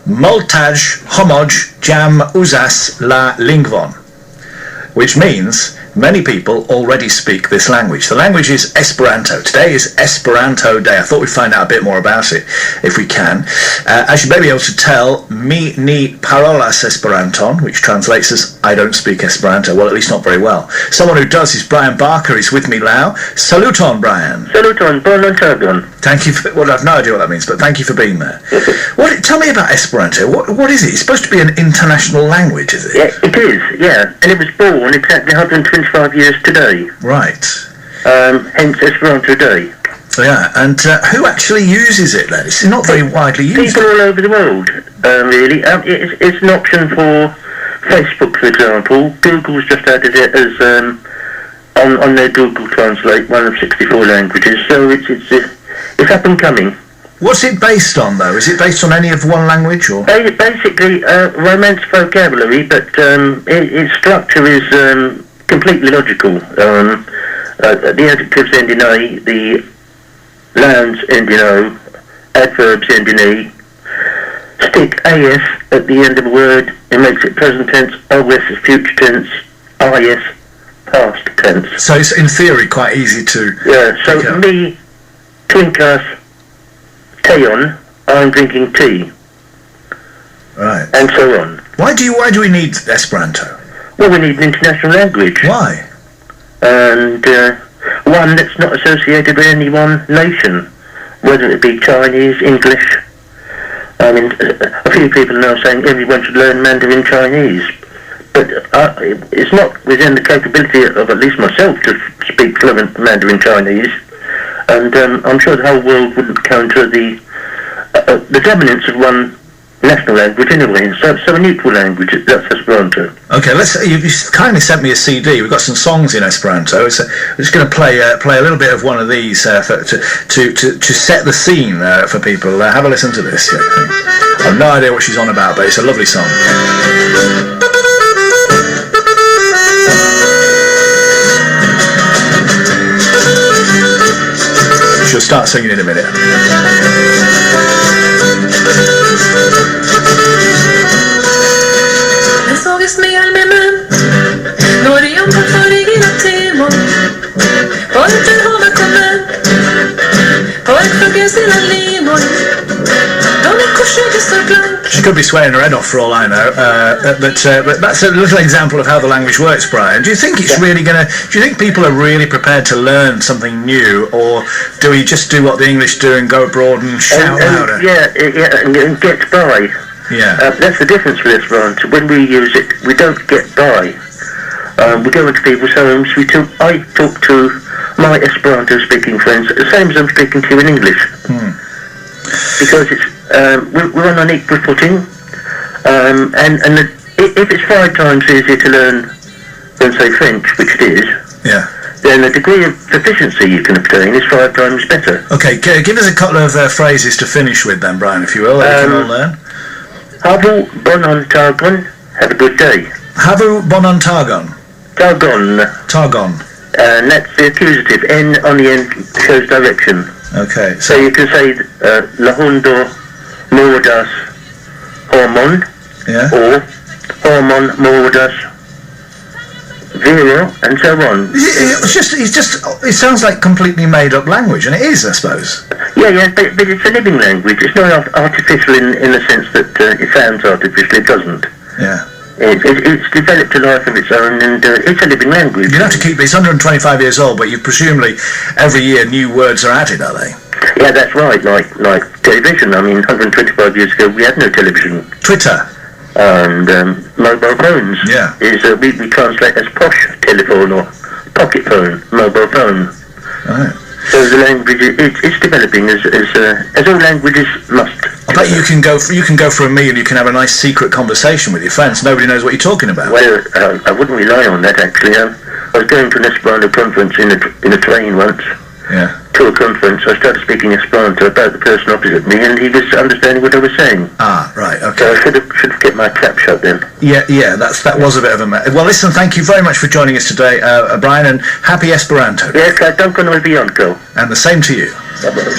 multaj homoj jam uzas la lingvon, which means many people already speak this language. The language is Esperanto. Today is Esperanto Day. I thought we'd find out a bit more about it, if we can. As you may be able to tell, mi ni parolas Esperanton, which translates as I don't speak Esperanto. Well, at least not very well. Someone who does is Brian Barker. He's with me now. Saluton, Brian. Saluton, bonon tagon. Thank you for, well, I've no idea what that means, but thank you for being there. Tell me about Esperanto. What is it? It's supposed to be an international language, is it? Yeah, it is, yeah. And it was born exactly 125 years today. Right. Hence Esperanto Day. Yeah, and who actually uses it then? It's not very widely used. People all over the world, really. It's an option for Facebook, for example. Google's just added it as on their Google Translate, one of 64 languages. So it's up and coming. What's it based on, though? Is it based on any of one language, or? Basically, Romance vocabulary, but its structure is completely logical. The adjectives end in A, the nouns end in O, adverbs end in E. Stick AS at the end of a word, it makes it present tense, OS is future tense, IS past tense. So it's in theory quite easy to... Yeah, so me, twinkas, teon, I'm drinking tea. Right. And so on. Why do we need Esperanto? Well, we need an international language. Why? And one that's not associated with any one nation, whether it be Chinese, English. I mean, a few people are now saying everyone should learn Mandarin Chinese, but it's not within the capability of at least myself to speak fluent Mandarin Chinese, and I'm sure the whole world wouldn't counter the dominance of one national language anyway, so a neutral language, that's Esperanto. Okay, you've kindly sent me a CD. We've got some songs in Esperanto. So I'm just going to play a little bit of one of these to set the scene for people. Have a listen to this. Yeah. I have no idea what she's on about, but it's a lovely song. She'll start singing in a minute. Såges med almemen når de om på forrige timon på etter hova kommer på et fråga sina limon de är korsade så blank. She could be swearing her head off for all I know, but that's a little example of how the language works, Brian. Do you think it's really do you think people are really prepared to learn something new, or do we just do what the English do and go abroad and shout louder? And get by. Yeah. That's the difference with Esperanto. When we use it, we don't get by. We go into people's homes. I talk to my Esperanto-speaking friends the same as I'm speaking to you in English, because it's we're on an equal footing, and if it's 5 times easier to learn than say French, which it is, then the degree of proficiency you can obtain is 5 times better. Okay, give us a couple of phrases to finish with then, Brian, if you will, that we can all learn. Havu bonon tagon, have a good day. Havu bonon tagon. Tagon. And that's the accusative. N on the end shows direction. Okay. So you can say lahundo mordas hormon, or hormon mordas viro, and so on. It sounds like completely made up language, and it is, I suppose. Yeah, but it's a living language. It's not artificial in the sense that it sounds artificial. It doesn't. Yeah. It's developed a life of its own, and it's a living language. You have to keep it's 125 years old, but presumably every year new words are added, are they? Yeah, that's right. Like television. I mean, 125 years ago we had no television. Twitter. And mobile phones. Yeah. We translate as posh telephone or pocket phone, mobile phone. Right. So the language it's developing as all languages must. I bet you can go for a meal and you can have a nice secret conversation with your friends. Nobody knows what you're talking about. Well, I wouldn't rely on that actually. I was going to an Esperanto conference in a train once. Yeah. To a conference, I started speaking Esperanto about the person opposite me, and he was understanding what I was saying. Ah, right, okay. So I should have kept my trap shut then. Yeah, that was a bit of a mess. Well, listen, thank you very much for joining us today, Brian, and happy Esperanto. Yes, I don't know if you're on, and the same to you. Bye-bye.